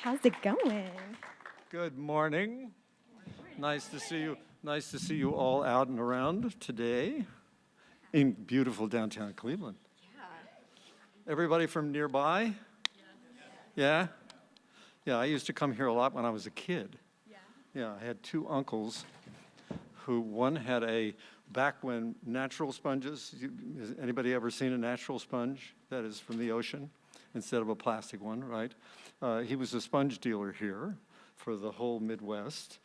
How's it going? Good morning. Nice to see you. Nice to see you all out and around today in beautiful downtown Cleveland. Yeah. Everybody from nearby? Yeah? Yeah, I used to come here a lot when I was a kid. Yeah, I had two uncles who one had back when natural sponges, has anybody ever seen a natural sponge that is from the ocean instead of a plastic one, right? He was a sponge dealer here for the whole Midwest.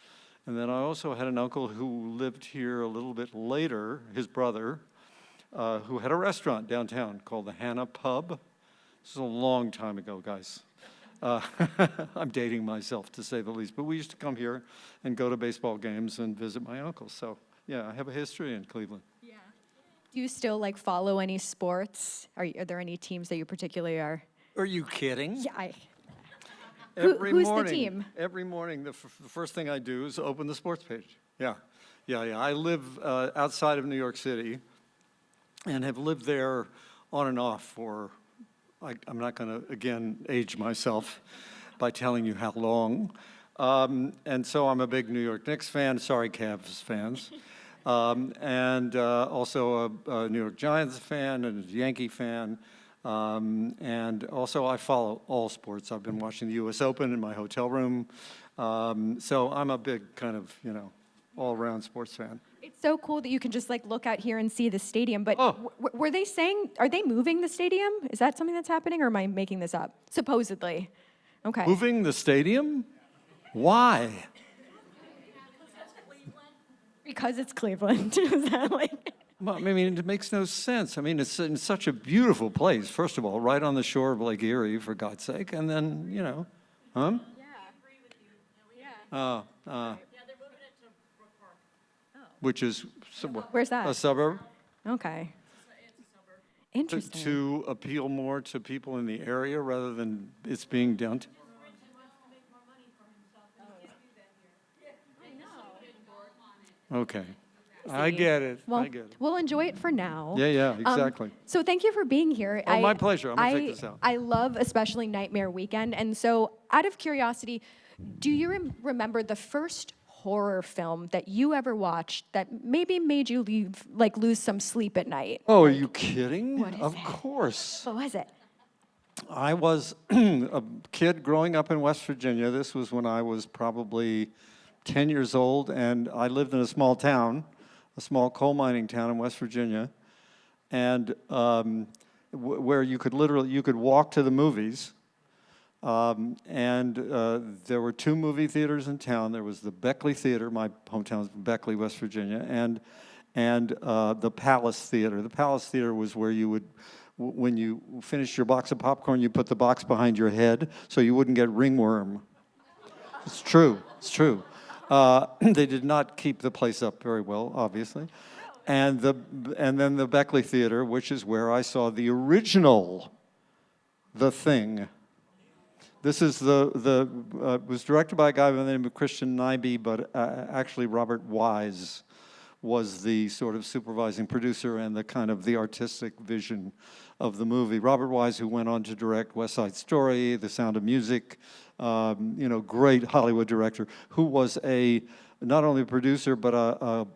And then I also had an uncle who lived here a little bit later, his brother, who had a restaurant downtown called the Hannah Pub. This is a long time ago, guys. I'm dating myself, to say the least. But we used to come here and go to baseball games and visit my uncle. So, yeah, I have a history in Cleveland. Yeah. Do you still, follow any sports? Are there any teams that you particularly are? Are you kidding? Yeah, Who's the team? Every morning, the first thing I do is open the sports page. Yeah. I live outside of New York City and have lived there on and off for, I'm not going to, again, age myself by telling you how long. And so I'm a big New York Knicks fan. Sorry, Cavs fans. And also a New York Giants fan and a Yankee fan. And also I follow all sports. I've been watching the U.S. Open in my hotel room. So I'm a big kind of, all-around sports fan. It's so cool that you can just look out here and see the stadium. But Oh. were they saying, are they moving the stadium? Is that something that's happening, or am I making this up? Supposedly. Okay. Moving the stadium? Why? Because it's Cleveland. Is that Well, I mean, it makes no sense. I mean, it's in such a beautiful place, first of all, right on the shore of Lake Erie, for God's sake, and then, huh? Yeah, I agree with you. Yeah. Yeah, they're moving it to Brook Park. Which is Where's that? a suburb? Okay. It's a suburb. Interesting. To appeal more to people in the area rather than it's being downtown. Renton wants to make more money for himself, and he can't do that here. I know. Okay. I get it. Well, I get it. we'll enjoy it for now. Yeah, exactly. So thank you for being here. Oh, my pleasure. I'm going to take this out. I love especially Nightmare Weekend. And so out of curiosity, do you remember the first horror film that you ever watched that maybe made you lose some sleep at night? Oh, are you kidding? What is Of it? course. What was it? I was a kid growing up in West Virginia. This was when I was probably 10 years old, and I lived in a small town, a small coal mining town in West Virginia, and where you could walk to the movies. And there were two movie theaters in town. There was the Beckley Theater, my hometown is Beckley, West Virginia, and the Palace Theater. The Palace Theater was where you would, when you finished your box of popcorn, you put the box behind your head so you wouldn't get ringworm. It's true. It's true. They did not keep the place up very well, obviously. And then the Beckley Theater, which is where I saw the original The Thing. This is was directed by a guy by the name of Christian Nyby, but actually Robert Wise was the sort of supervising producer and the artistic vision of the movie. Robert Wise, who went on to direct West Side Story, The Sound of Music, great Hollywood director, who was not only a producer but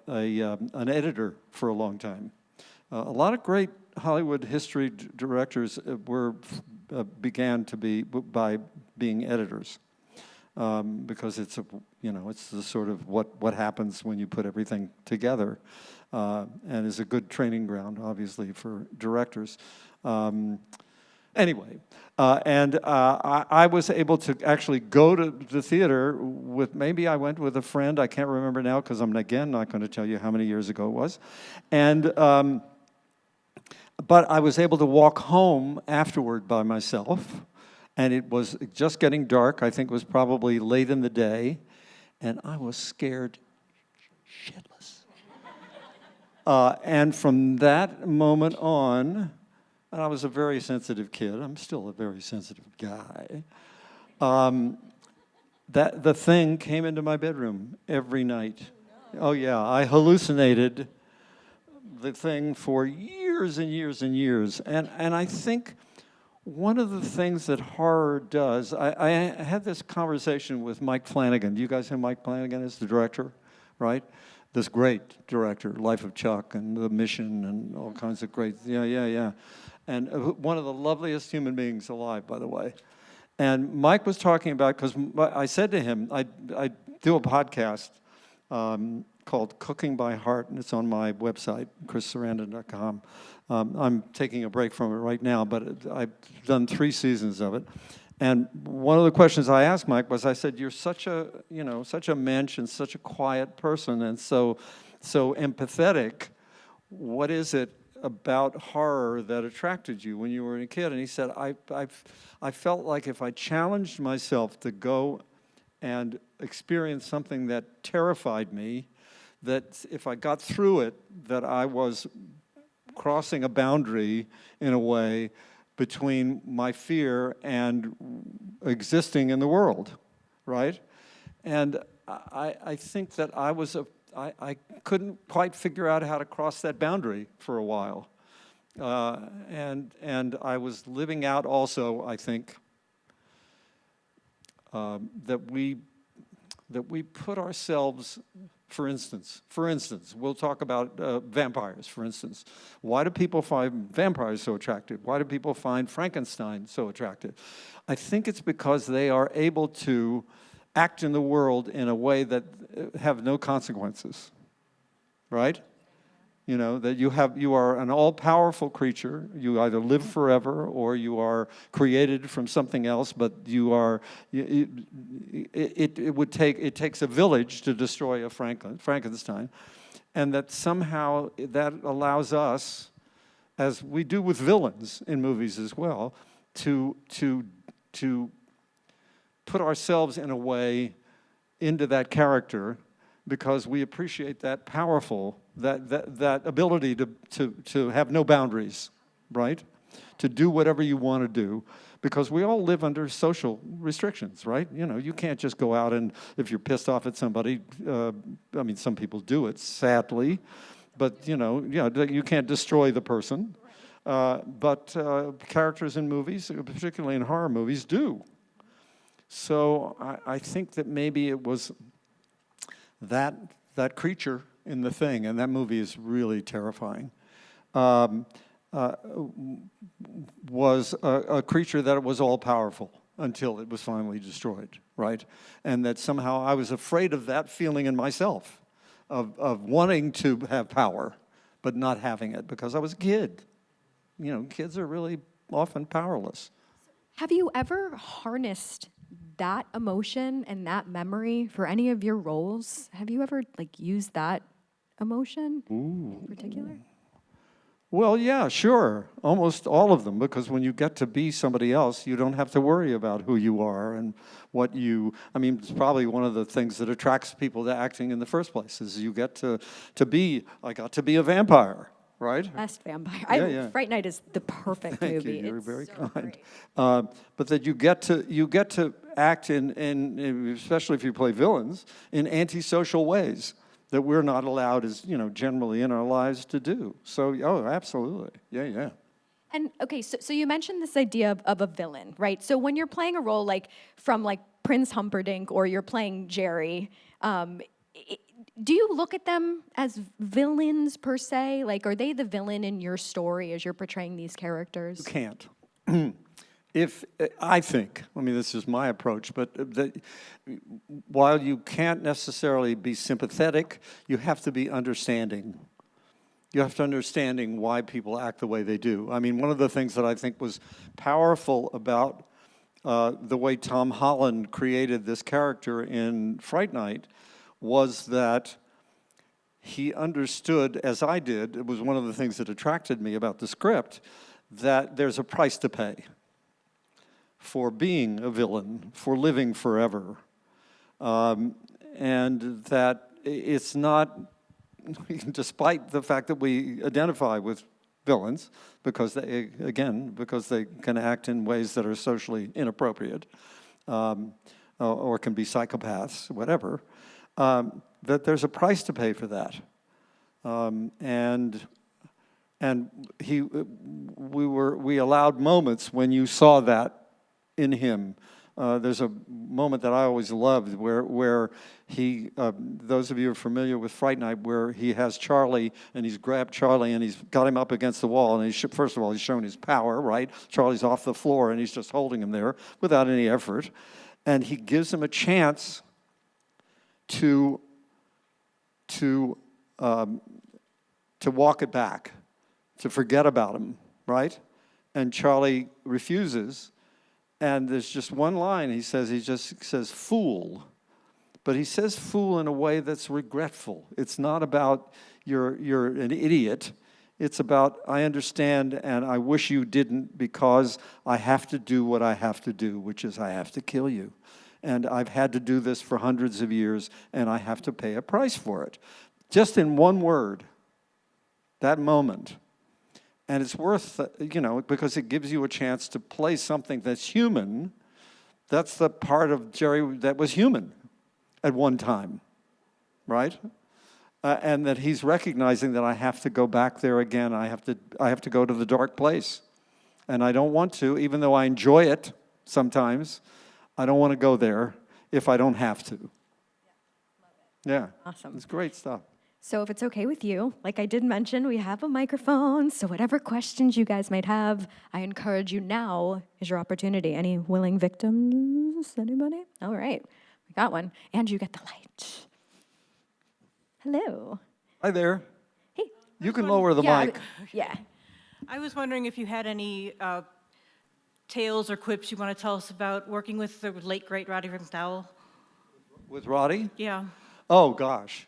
an editor for a long time. A lot of great Hollywood history directors began to be by being editors, because it's the sort of what happens when you put everything together, and is a good training ground, obviously, for directors. Anyway, I was able to actually go to the theater maybe I went with a friend, I can't remember now because I'm, again, not going to tell you how many years ago it was. But I was able to walk home afterward by myself, and it was just getting dark. I think it was probably late in the day, and I was scared shitless. And from that moment on, and I was a very sensitive kid. I'm still a very sensitive guy. The Thing came into my bedroom every night. Oh yeah, I hallucinated The Thing for years and years and years. And I think one of the things that horror does, I had this conversation with Mike Flanagan. Do you guys know Mike Flanagan as the director, right? This great director, Life of Chuck and The Mission and all kinds of great, yeah. And one of the loveliest human beings alive, by the way. And Mike was talking about, because I said to him, I do a podcast called Cooking by Heart, and it's on my website, chrissarandon.com. I'm taking a break from it right now, but I've done 3 seasons of it. And one of the questions I asked Mike was, I said, "You're such a mensch and such a quiet person and so empathetic. What is it about horror that attracted you when you were a kid?" And he said, I felt like if I challenged myself to go and experience something that terrified me, that if I got through it, that I was crossing a boundary in a way between my fear and existing in the world, right? And I think that I couldn't quite figure out how to cross that boundary for a while. And I was living out also, I think, that we put ourselves, for instance, we'll talk about vampires, for instance. Why do people find vampires so attractive? Why do people find Frankenstein so attractive? I think it's because they are able to act in the world in a way that have no consequences, right? You know, that you are an all-powerful creature. You either live forever or you are created from something else, but it takes a village to destroy a Frankenstein. And that somehow that allows us, as we do with villains in movies as well, to put ourselves in a way into that character because we appreciate that powerful, that ability to have no boundaries, right? To do whatever you want to do, because we all live under social restrictions, right? You know, you can't just go out and, if you're pissed off at somebody, I mean, some people do it, sadly, but, you know, you can't destroy the person. But characters in movies, particularly in horror movies, do. So I think that maybe it was that creature in The Thing, and that movie is really terrifying, was a creature that was all-powerful until it was finally destroyed, right? And that somehow I was afraid of that feeling in myself, of wanting to have power, but not having it, because I was a kid. You know, kids are really often powerless. Have you ever harnessed that emotion and that memory for any of your roles? Have you ever used that emotion in particular? Well, yeah, sure. Almost all of them, because when you get to be somebody else, you don't have to worry about who you are and what you, I mean, it's probably one of the things that attracts people to acting in the first place, is you get to be, I got to be a vampire, right? Best vampire. Yeah. Fright Night is the perfect Thank movie. you. You're It's very so kind. great. But that you get to act in, especially if you play villains, in antisocial ways that we're not allowed, as generally in our lives, to do. So, absolutely, yeah. And okay, so you mentioned this idea of a villain, right? So when you're playing a role from Prince Humperdinck, or you're playing Jerry, do you look at them as villains per se? Are they the villain in your story as you're portraying these characters? You can't. I think, this is my approach, but while you can't necessarily be sympathetic, you have to be understanding. You have to understanding why people act the way they do. One of the things that I think was powerful about the way Tom Holland created this character in Fright Night was that he understood, as I did, it was one of the things that attracted me about the script, that there's a price to pay for being a villain, for living forever, and that it's not, despite the fact that we identify with villains, because they can act in ways that are socially inappropriate, or can be psychopaths, whatever, that there's a price to pay for that. And And we allowed moments when you saw that in him. There's a moment that I always loved where he, those of you who are familiar with Fright Night, where he has Charlie and he's grabbed Charlie and he's got him up against the wall and first of all he's shown his power, right? Charlie's off the floor and he's just holding him there without any effort, and he gives him a chance to walk it back, to forget about him, right? And Charlie refuses. And there's just one line he just says, fool. But he says fool in a way that's regretful. It's not about you're an idiot. It's about I understand and I wish you didn't because I have to do what I have to do, which is I have to kill you. And I've had to do this for hundreds of years and I have to pay a price for it. Just in one word, that moment. And it's worth, because it gives you a chance to play something that's human. That's the part of Jerry that was human at one time, right? And that he's recognizing that I have to go back there again. I have to go to the dark place. And I don't want to, even though I enjoy it sometimes, I don't want to go there if I don't have to. Yeah. Awesome. It's great stuff. So if it's okay with you, like I did mention, we have a microphone, so whatever questions you guys might have, I encourage you now is your opportunity. Any willing victims? Anybody? All right, we got one. And you get the light. Hello. Hi there. Hey. You can lower the mic. Yeah. I was wondering if you had any tales or quips you want to tell us about working with the late, great Roddy McDowall. With Roddy? Yeah. Oh, gosh.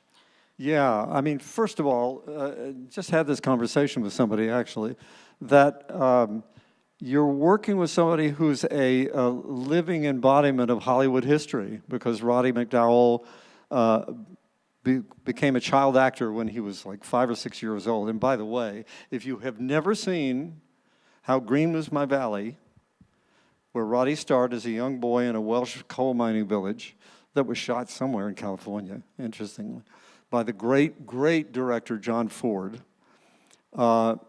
Yeah, I mean, first of all, just had this conversation with somebody, actually, that you're working with somebody who's a living embodiment of Hollywood history, because Roddy McDowall became a child actor when he was like 5 or 6 years old. And by the way, if you have never seen How Green Was My Valley, where Roddy starred as a young boy in a Welsh coal mining village that was shot somewhere in California, interestingly, by the great, great director John Ford.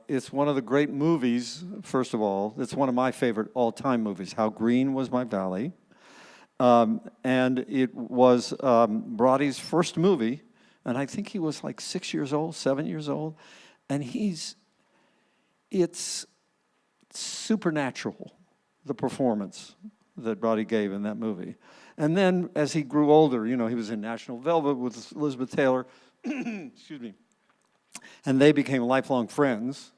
It's one of the great movies, first of all. It's one of my favorite all-time movies, How Green Was My Valley. And it was Roddy's first movie, and I think he was like 6 years old, 7 years old. And it's supernatural, the performance that Roddy gave in that movie. And then as he grew older, he was in National Velvet with Elizabeth Taylor, excuse me, and they became lifelong friends.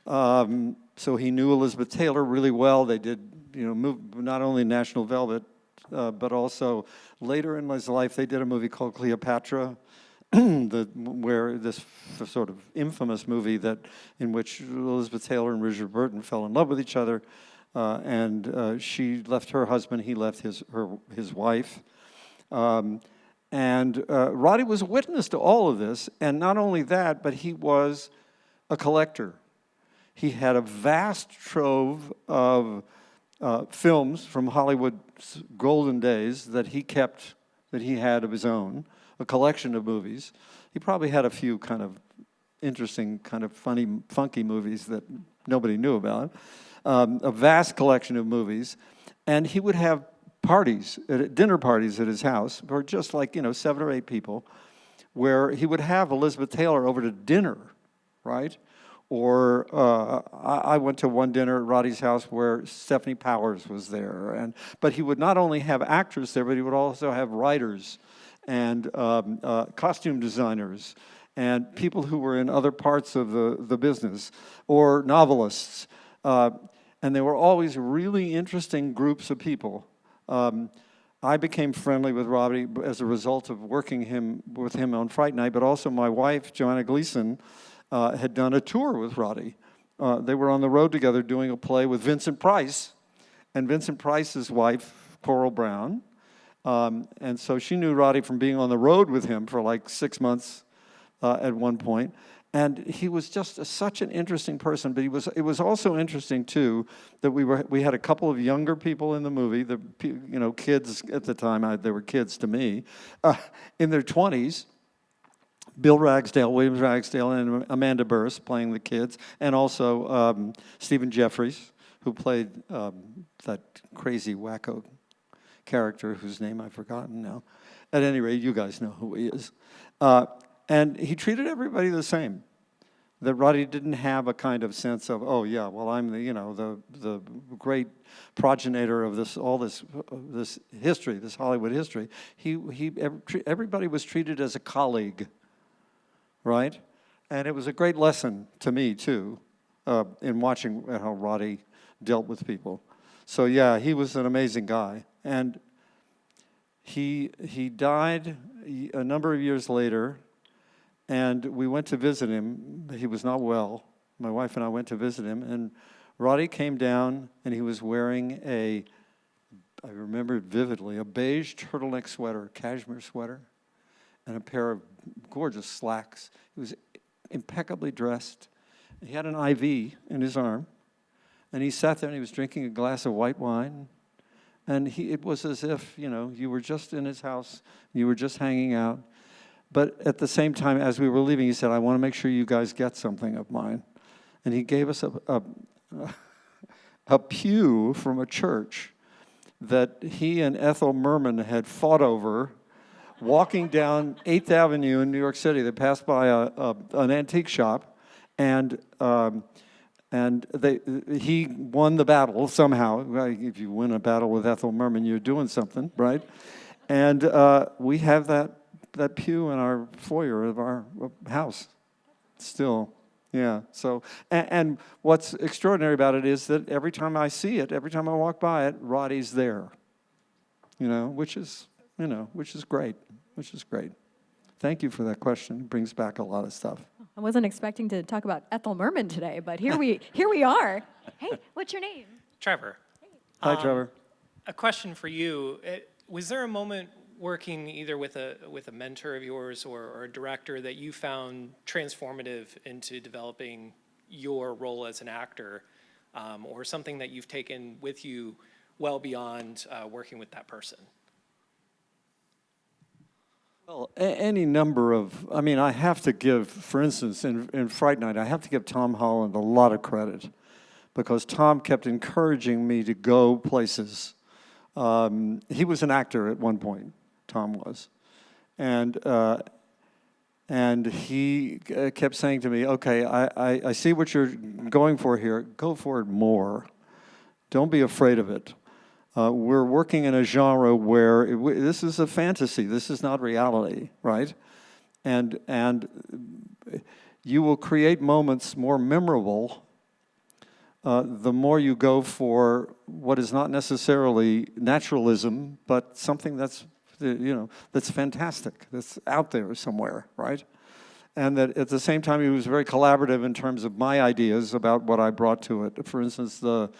So he knew Elizabeth Taylor really well. They did, not only National Velvet, but also later in his life, they did a movie called Cleopatra, where this sort of infamous movie in which Elizabeth Taylor and Richard Burton fell in love with each other. And she left her husband, he left his wife. And Roddy was a witness to all of this, and not only that, but he was a collector. He had a vast trove of films from Hollywood's golden days that he had of his own, a collection of movies. He probably had a few kind of interesting, kind of funny, funky movies that nobody knew about. A vast collection of movies, and he would have parties, dinner parties at his house, or just like, 7 or 8 people, where he would have Elizabeth Taylor over to dinner, right? Or I went to one dinner at Roddy's house where Stephanie Powers was there, but he would not only have actors there, but he would also have writers and costume designers and people who were in other parts of the business, or novelists. And they were always really interesting groups of people. I became friendly with Roddy as a result of working with him on Fright Night, but also my wife, Joanna Gleason, had done a tour with Roddy. They were on the road together doing a play with Vincent Price, and Vincent Price's wife, Coral Brown. And so she knew Roddy from being on the road with him for like 6 months at one point. And he was just such an interesting person, but it was also interesting too that we had a couple of younger people in the movie, kids at the time, they were kids to me, in their 20s, Bill Ragsdale, Williams Ragsdale, and Amanda Burse playing the kids, and also Stephen Jeffries, who played that crazy wacko character whose name I've forgotten now. At any rate, you guys know who he is. And he treated everybody the same. That Roddy didn't have a kind of sense of, oh yeah, well I'm the great progenitor of this history, this Hollywood history. Everybody was treated as a colleague, right? And it was a great lesson to me too, in watching how Roddy dealt with people. So yeah, he was an amazing guy, and he died a number of years later. And we went to visit him. He was not well. My wife and I went to visit him, and Roddy came down, and he was wearing I remember it vividly, a beige turtleneck sweater, cashmere sweater, and a pair of gorgeous slacks. He was impeccably dressed. He had an IV in his arm, and he sat there, and he was drinking a glass of white wine, and it was as if, you were just in his house, you were just hanging out. But at the same time, as we were leaving, he said, I want to make sure you guys get something of mine. And he gave us a pew from a church that he and Ethel Merman had fought over walking down 8th Avenue in New York City. They passed by an antique shop, and he won the battle somehow. If you win a battle with Ethel Merman, you're doing something, right? And we have that pew in our foyer of our house still. Yeah. So, and what's extraordinary about it is that every time I see it, every time I walk by it, Roddy's there. Which is great. Which is great. Thank you for that question. It brings back a lot of stuff. I wasn't expecting to talk about Ethel Merman today, but here we are. Hey, what's your name? Trevor. Hi, Trevor. A question for you. Was there a moment working either with a mentor of yours or a director that you found transformative into developing your role as an actor, or something that you've taken with you well beyond working with that person? Well, any number of, I have to give, for instance, in Fright Night, I have to give Tom Holland a lot of credit, because Tom kept encouraging me to go places. He was an actor at one point, Tom was. And he kept saying to me, okay, I see what you're going for here. Go for it more. Don't be afraid of it. We're working in a genre where this is a fantasy. This is not reality, right? And you will create moments more memorable the more you go for what is not necessarily naturalism, but something that's that's fantastic, that's out there somewhere, right? And that at the same time, he was very collaborative in terms of my ideas about what I brought to it. For instance, the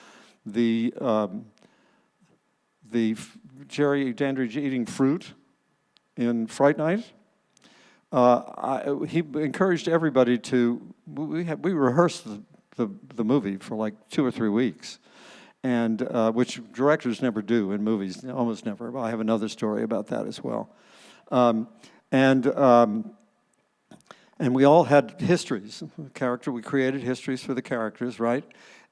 Jerry Dandridge eating fruit in Fright Night. He encouraged everybody to. We rehearsed the movie for like 2 or 3 weeks, and which directors never do in movies, almost never. Well, I have another story about that as well. And we all had histories. We created histories for the characters, right?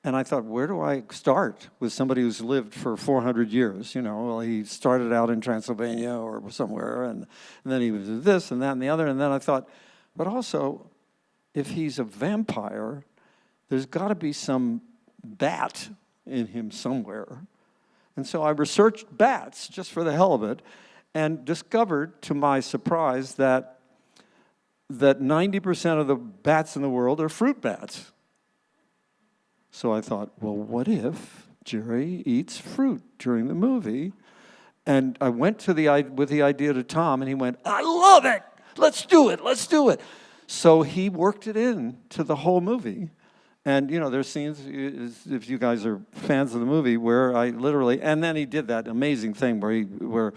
And I thought, where do I start with somebody who's lived for 400 years? Well, he started out in Transylvania or somewhere, and then he was this and that and the other. And then I thought, but also, if he's a vampire, there's got to be some bat in him somewhere. And so I researched bats just for the hell of it, and discovered, to my surprise, that 90% of the bats in the world are fruit bats. So I thought, well, what if Jerry eats fruit during the movie? And I went with the idea to Tom, and he went, I love it! Let's do it! So he worked it in to the whole movie. And, there's scenes, if you guys are fans of the movie, where I literally, and then he did that amazing thing where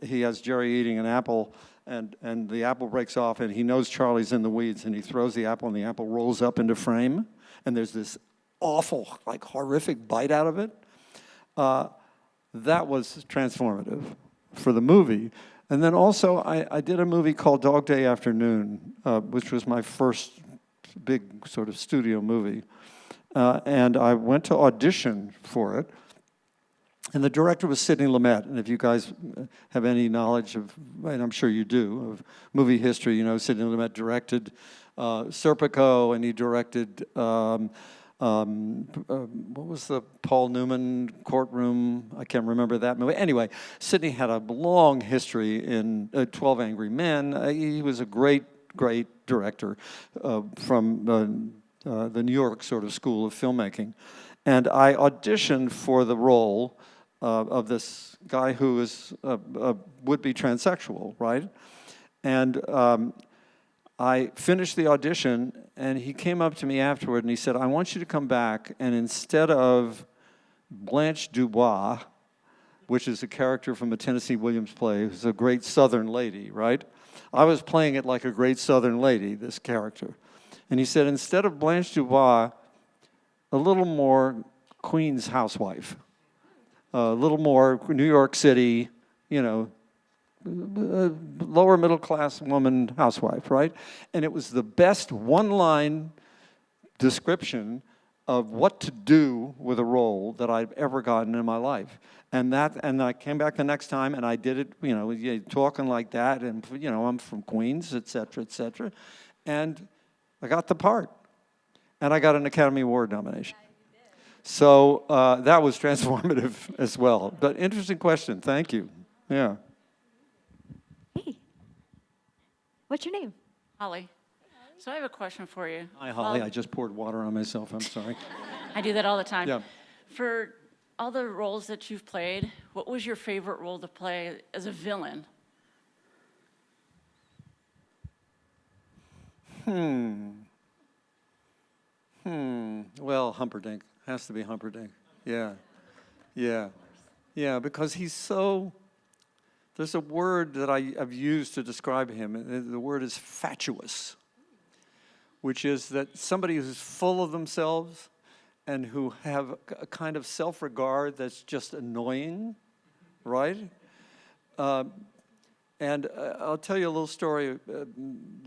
he has Jerry eating an apple, and the apple breaks off, and he knows Charlie's in the weeds, and he throws the apple, and the apple rolls up into frame, and there's this awful, horrific bite out of it. That was transformative for the movie. And then also, I did a movie called Dog Day Afternoon, which was my first big sort of studio movie. And I went to audition for it. And the director was Sidney Lumet. And if you guys have any knowledge of, and I'm sure you do, of movie history, you know Sidney Lumet directed Serpico, and he directed, what was the Paul Newman courtroom? I can't remember that movie. Anyway, Sidney had a long history in 12 Angry Men. He was a great director from the New York sort of school of filmmaking. And I auditioned for the role of this guy who is a would-be transsexual, right? And I finished the audition, and he came up to me afterward and he said, I want you to come back, and instead of Blanche Dubois, which is a character from a Tennessee Williams play, who's a great Southern lady, right? I was playing it like a great Southern lady, this character. And he said, instead of Blanche Dubois, a little more Queens housewife, a little more New York City, you know, lower middle class woman housewife, right? And it was the best one-line description of what to do with a role that I've ever gotten in my life. And I came back the next time and I did it, you know, talking like that, and you know, I'm from Queens, et cetera, and I got the part. And I got an Academy Award nomination. So that was transformative as well. But interesting question, thank you. Yeah. Hey, what's your name? Holly. So I have a question for you. Hi, Holly. I just poured water on myself. I'm sorry. I do that all the time. Yeah. For all the roles that you've played, what was your favorite role to play as a villain? Well, Humperdinck. Has to be Humperdinck. Yeah, because he's so, there's a word that I've used to describe him, and the word is fatuous, which is that somebody who's full of themselves and who have a kind of self-regard that's just annoying, right? And I'll tell you a little story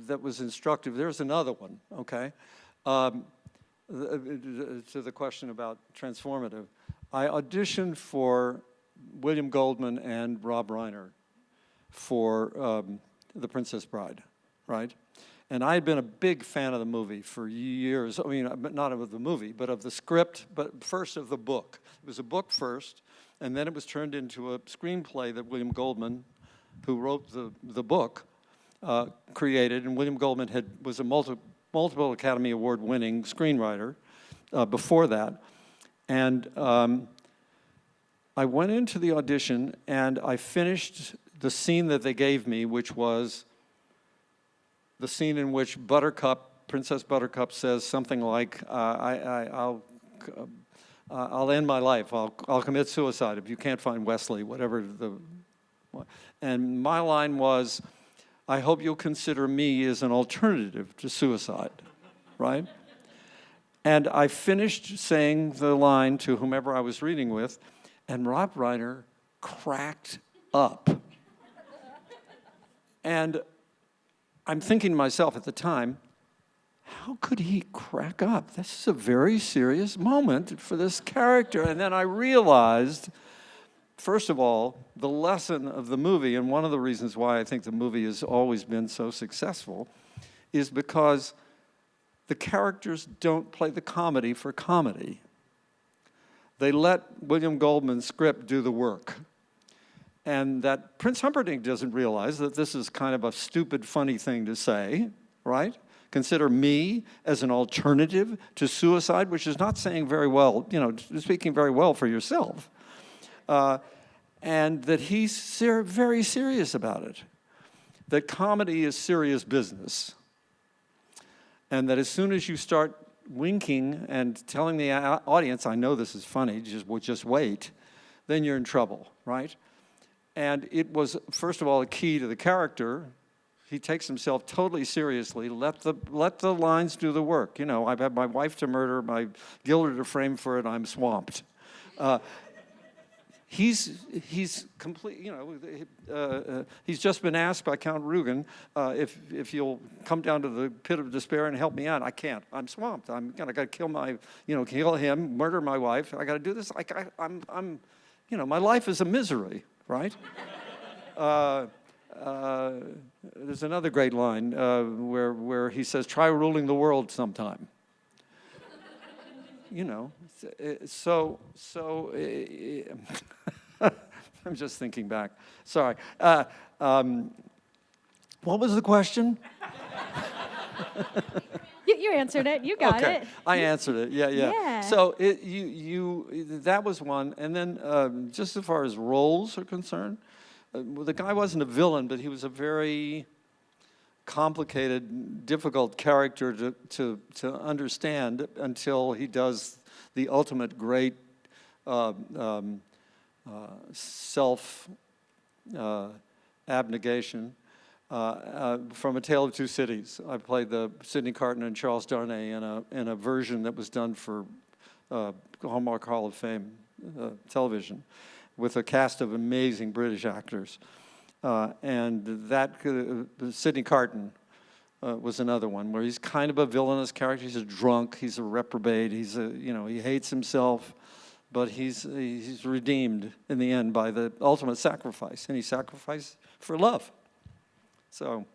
that was instructive. There's another one, okay? To the question about transformative, I auditioned for William Goldman and Rob Reiner for The Princess Bride, right? And I had been a big fan of the movie for years. I mean, not of the movie, but of the script, but first of the book. It was a book first, and then it was turned into a screenplay that William Goldman, who wrote the book, created. And William Goldman was a multiple Academy Award winning screenwriter before that. And I went into the audition and I finished the scene that they gave me, which was the scene in which Princess Buttercup says something like, I'll end my life, I'll commit suicide if you can't find Wesley, whatever and my line was, I hope you'll consider me as an alternative to suicide, right? And I finished saying the line to whomever I was reading with, and Rob Reiner cracked up. And I'm thinking to myself at the time, how could he crack up? This is a very serious moment for this character. And then I realized, first of all, the lesson of the movie, and one of the reasons why I think the movie has always been so successful, is because the characters don't play the comedy for comedy. They let William Goldman's script do the work. And that Prince Humperdinck doesn't realize that this is kind of a stupid, funny thing to say, right? Consider me as an alternative to suicide, which is not saying very well, you know, speaking very well for yourself. And that he's very serious about it. That comedy is serious business. And that as soon as you start winking and telling the audience, I know this is funny, just wait, then you're in trouble, right? And it was, first of all, a key to the character. He takes himself totally seriously. Let the lines do the work. You know, I've had my wife to murder, my Gilder to frame for it, I'm swamped. he's complete. He's just been asked by Count Rugen if you'll come down to the pit of despair and help me out. I can't. I'm swamped. I got to kill him, murder my wife. I got to do this. I'm my life is a misery, right? There's another great line where he says, "Try ruling the world sometime." So I'm just thinking back. Sorry. What was the question? You answered it. You got Okay, it. I answered it. Yeah. Yeah. So that was one, and then just as far as roles are concerned, the guy wasn't a villain, but he was a very complicated, difficult character to understand until he does the ultimate great self abnegation. From A Tale of Two Cities, I played the Sidney Carton and Charles Darnay in a version that was done for Hallmark Hall of Fame television, with a cast of amazing British actors. And that Sidney Carton was another one where he's kind of a villainous character. He's a drunk. He's a reprobate. He hates himself, but he's redeemed in the end by the ultimate sacrifice, and he sacrificed for love. So,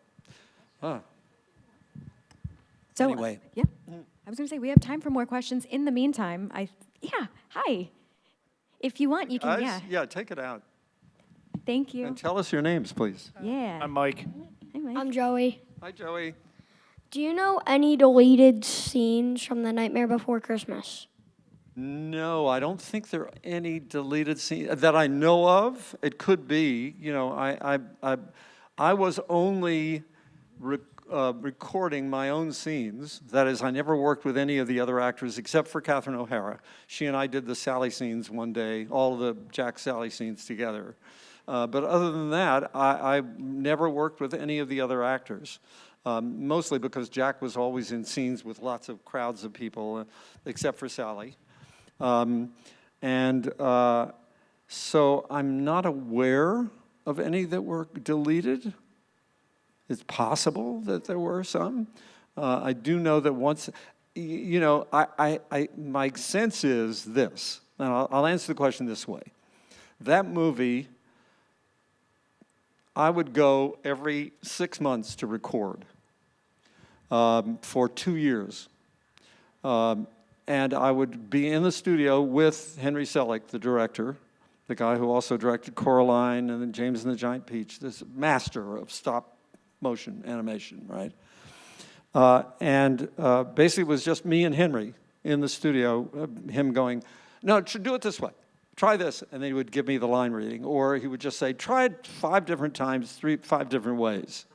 anyway. Yeah. I was going to say we have time for more questions. In the meantime, hi. If you want, you can. Yeah, take it out. Thank you. And tell us your names, please. Yeah. I'm Mike. Hi, Mike. I'm Joey. Hi, Joey. Do you know any deleted scenes from The Nightmare Before Christmas? No, I don't think there are any deleted scenes that I know of. It could be. I was only recording my own scenes. That is, I never worked with any of the other actors except for Catherine O'Hara. She and I did the Sally scenes one day, all of the Jack Sally scenes together. But other than that, I never worked with any of the other actors, mostly because Jack was always in scenes with lots of crowds of people, except for Sally. So I'm not aware of any that were deleted. It's possible that there were some. I do know that once, my sense is this, and I'll answer the question this way. That movie, I would go every 6 months to record for 2 years. And I would be in the studio with Henry Selick, the director, the guy who also directed Coraline and then James and the Giant Peach, this master of stop motion animation, right? Basically it was just me and Henry in the studio, him going, "No, do it this way. Try this." And then he would give me the line reading. Or he would just say, "Try it 5 different times, 5 different ways."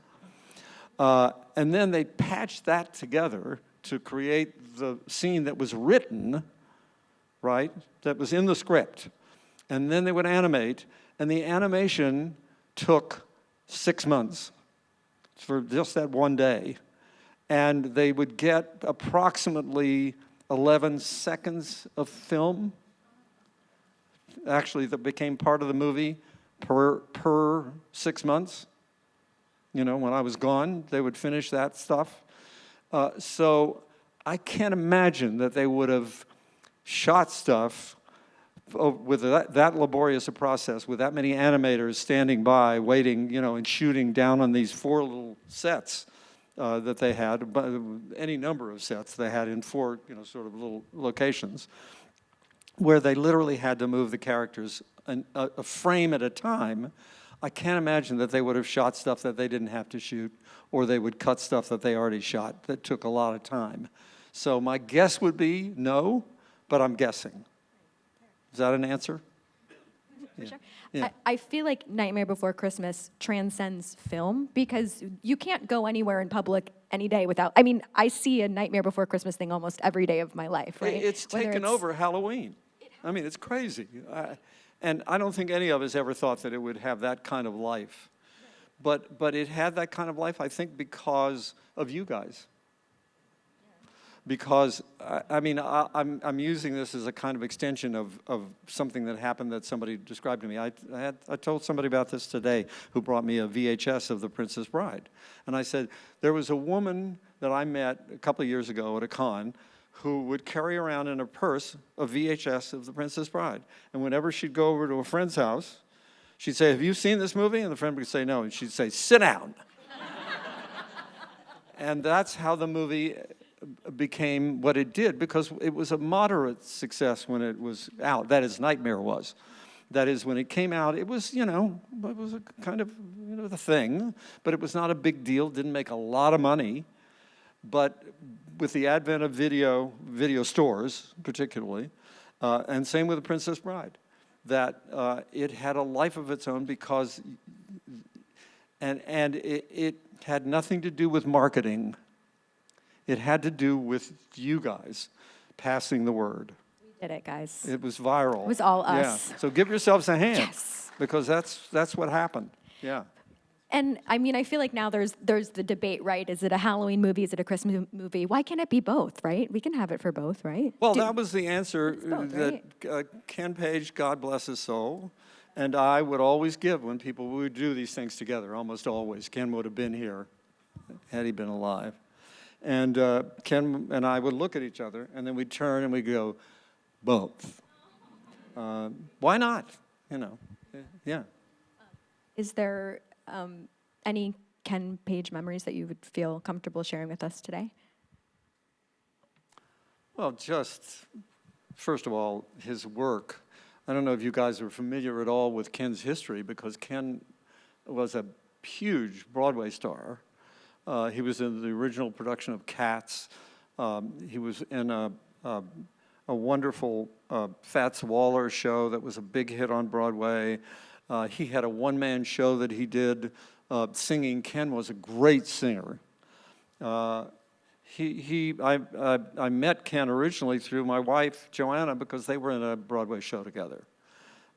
And then they patched that together to create the scene that was written, right? That was in the script. And then they would animate, and the animation took 6 months for just that one day. And they would get approximately 11 seconds of film, actually, that became part of the movie per 6 months. When I was gone, they would finish that stuff. So I can't imagine that they would have shot stuff with that laborious a process, with that many animators standing by, waiting, and shooting down on these 4 little sets that they had, any number of sets they had in 4, sort of little locations, where they literally had to move the characters a frame at a time. I can't imagine that they would have shot stuff that they didn't have to shoot, or they would cut stuff that they already shot that took a lot of time. So my guess would be no, but I'm guessing. Is that an answer? For sure. Yeah. I feel like Nightmare Before Christmas transcends film because you can't go anywhere in public any day without. I see a Nightmare Before Christmas thing almost every day of my life, right? It's taken over Halloween. It's crazy. And I don't think any of us ever thought that it would have that kind of life. But it had that kind of life, I think, because of you guys. because I'm using this as a kind of extension of something that happened that somebody described to me. I told somebody about this today who brought me a VHS of The Princess Bride. And I said, there was a woman that I met a couple of years ago at a con who would carry around in her purse a VHS of The Princess Bride. And whenever she'd go over to a friend's house, she'd say, have you seen this movie? And the friend would say no. And she'd say, sit down. And that's how the movie became what it did, because it was a moderate success when it was out. That is, Nightmare was. That is, when it came out, it was, it was a kind of, the thing, but it was not a big deal, didn't make a lot of money. But with the advent of video stores particularly, and same with The Princess Bride, that it had a life of its own because, and it had nothing to do with marketing. It had to do with you guys passing the word. We did it, guys. It was viral. It was all us. Yeah. So give yourselves a hand. Yes. Because that's what happened. Yeah. And I mean, I feel like now there's the debate, right? Is it a Halloween movie? Is it a Christmas movie? Why can't it be both, right? We can have it for both, right? Well, that was the answer both, that Ken Page, God bless his soul, and I would always give when people would do these things together, almost always. Ken would have been here had he been alive. And Ken and I would look at each other, and then we'd turn and we'd go, both. Why not? Yeah. Is there any Ken Page memories that you would feel comfortable sharing with us today? Well, just, first of all, his work. I don't know if you guys are familiar at all with Ken's history, because Ken was a huge Broadway star. He was in the original production of Cats. He was in a wonderful Fats Waller show that was a big hit on Broadway. He had a one-man show that he did singing. Ken was a great singer. I met Ken originally through my wife, Joanna, because they were in a Broadway show together.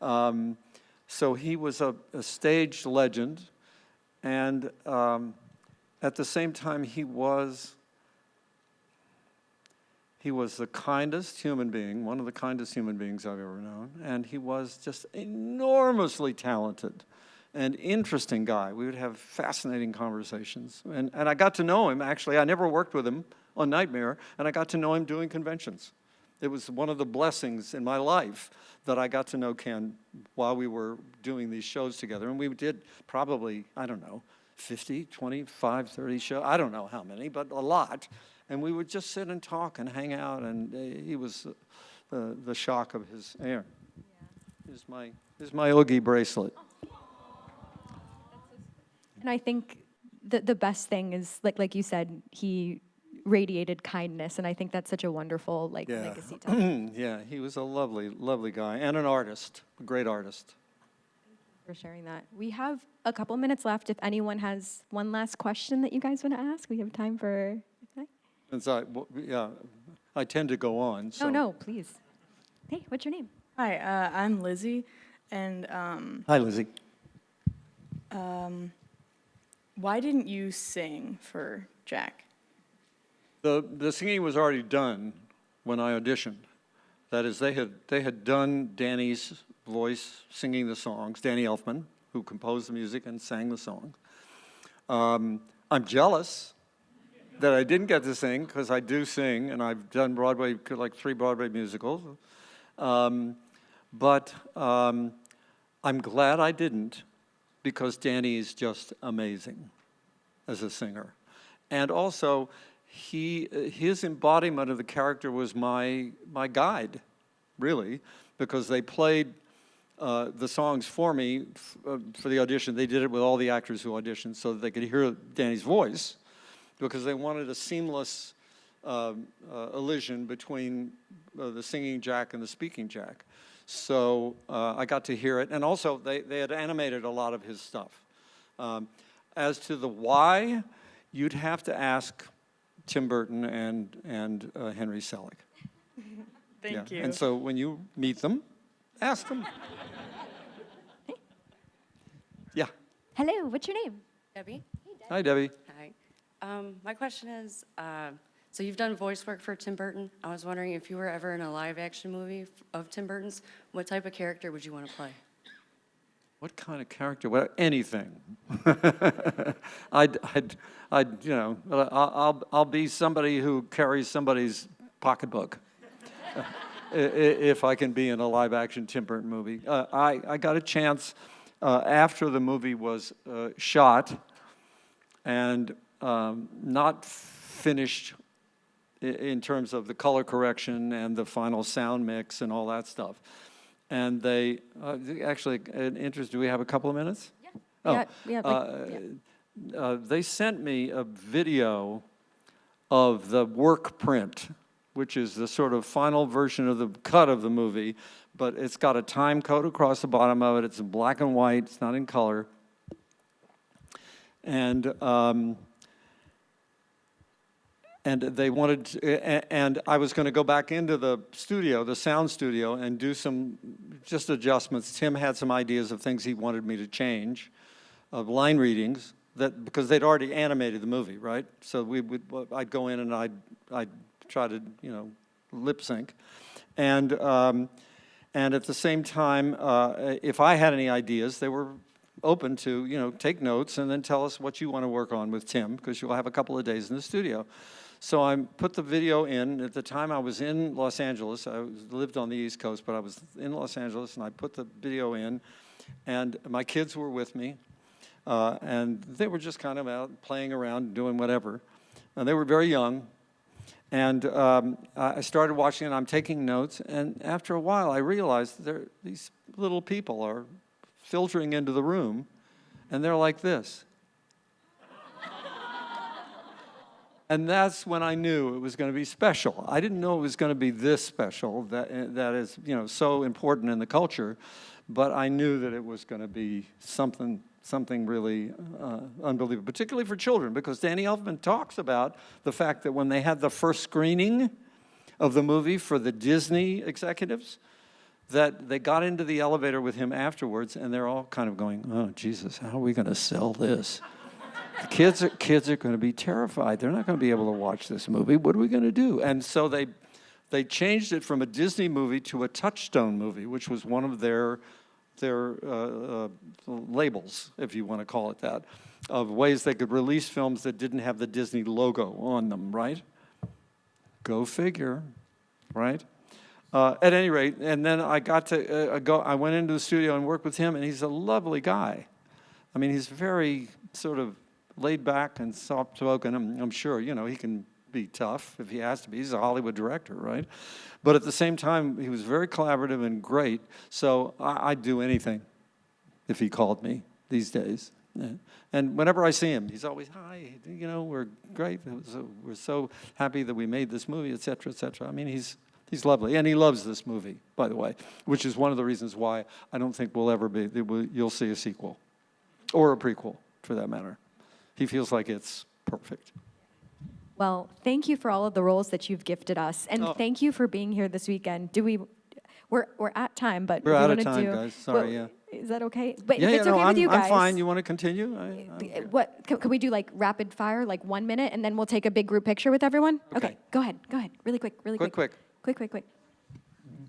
So he was a stage legend, and at the same time, he was the kindest human being, one of the kindest human beings I've ever known, and he was just enormously talented and interesting guy. We would have fascinating conversations, and I got to know him, actually. I never worked with him on Nightmare, and I got to know him doing conventions. It was one of the blessings in my life that I got to know Ken while we were doing these shows together, and we did probably, I don't know, 50, 25, 30 shows. I don't know how many, but a lot. And we would just sit and talk and hang out, and he was the shock of his air. Yeah. Here's my Oogie bracelet. And I think the best thing is, like you said, he radiated kindness, and I think that's such a wonderful legacy to him. Yeah, he was a lovely, lovely guy, and an artist, a great artist. For sharing that. We have a couple minutes left. If anyone has one last question that you guys want to ask, we have time for. Since I tend to go on. So. No, please. Hey, what's your name? Hi, I'm Lizzie, and Hi, Lizzie. why didn't you sing for Jack? The singing was already done when I auditioned. That is, they had done Danny's voice singing the songs, Danny Elfman, who composed the music and sang the song. I'm jealous that I didn't get to sing, because I do sing, and I've done Broadway, like 3 Broadway musicals. But I'm glad I didn't, because Danny is just amazing as a singer. And also, his embodiment of the character was my guide, really, because they played the songs for me for the audition. They did it with all the actors who auditioned so that they could hear Danny's voice, because they wanted a seamless elision between the singing Jack and the speaking Jack. So I got to hear it. And also, they had animated a lot of his stuff. As to the why, you'd have to ask Tim Burton and Henry Selick. Thank you. And so when you meet them, ask them. Yeah. Hello, what's your name? Debbie? Hi, Debbie. Hi. My question is, So you've done voice work for Tim Burton. I was wondering if you were ever in a live-action movie of Tim Burton's, what type of character would you want to play? What kind of character? Well, anything. I'd, you know, I'll be somebody who carries somebody's pocketbook. If I can be in a live-action Tim Burton movie. I got a chance after the movie was shot and not finished in terms of the color correction and the final sound mix and all that stuff. And they, actually, an interest, do we have a couple of minutes? Yeah. They sent me a video of the work print, which is the sort of final version of the cut of the movie, but it's got a time code across the bottom of it. It's in black and white. It's not in color. And they wanted, and I was going to go back into the studio, the sound studio, and do some just adjustments. Tim had some ideas of things he wanted me to change, of line readings, because they'd already animated the movie, right? So I'd go in and I'd try to, you know, lip sync, and at the same time, if I had any ideas, they were open to, you know, take notes and then tell us what you want to work on with Tim, because you'll have a couple of days in the studio. So I put the video in. At the time, I was in Los Angeles. I lived on the East Coast, but I was in Los Angeles, and I put the video in, and my kids were with me, and they were just kind of out playing around, doing whatever. And they were very young, and I started watching, and I'm taking notes, and after a while, I realized these little people are filtering into the room, and they're like this. And that's when I knew it was going to be special. I didn't know it was going to be this special, that is, you know, so important in the culture, but I knew that it was going to be something really unbelievable, particularly for children, because Danny Elfman talks about the fact that when they had the first screening of the movie for the Disney executives, that they got into the elevator with him afterwards, and they're all kind of going, oh, Jesus, how are we going to sell this? The kids are going to be terrified. They're not going to be able to watch this movie. What are we going to do? And so they changed it from a Disney movie to a Touchstone movie, which was one of their labels, if you want to call it that, of ways they could release films that didn't have the Disney logo on them, right? Go figure, right? At any rate, and then I got to I went into the studio and worked with him, and he's a lovely guy. I mean, he's very sort of laid back and soft-spoken. I'm sure, you know, he can be tough if he has to be. He's a Hollywood director, right? But at the same time, he was very collaborative and great. So I'd do anything if he called me these days. Yeah. And whenever I see him, he's always, hi, you know, we're great. We're so happy that we made this movie, et cetera, et cetera. I mean, he's lovely. And he loves this movie, by the way, which is one of the reasons why I don't think you'll see a sequel or a prequel, for that matter. He feels like it's perfect. Well, thank you for all of the roles that you've gifted us, and thank you for being here this weekend. We're at time, but we're out of time, guys. Sorry, yeah. Is that okay? But Yeah, if it's no, okay with you guys, I'm fine. You want to continue? What can we do? Like rapid fire, like 1 minute, and then we'll take a big group picture with everyone. Okay. Go ahead. Really quick. Quick.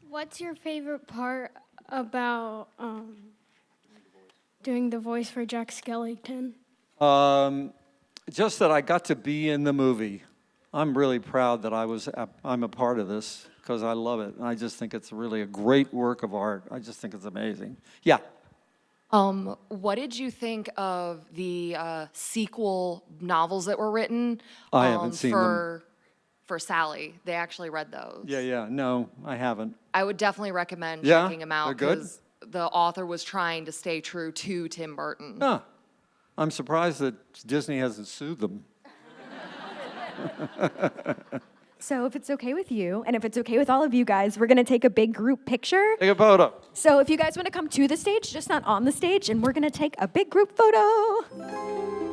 What's your favorite part about doing the voice for Jack Skellington? Just that I got to be in the movie. I'm really proud that I'm a part of this because I love it. And I just think it's really a great work of art. I just think it's amazing. Yeah. What did you think of the sequel novels that were written? I haven't seen them. For Sally. They actually read those. Yeah. No, I haven't. I would definitely recommend Yeah? checking them out They're good? because the author was trying to stay true to Tim Burton. Huh. I'm surprised that Disney hasn't sued them. So if it's okay with you, and if it's okay with all of you guys, we're going to take a big group picture. Take a photo. So if you guys want to come to the stage, just not on the stage, and we're going to take a big group photo.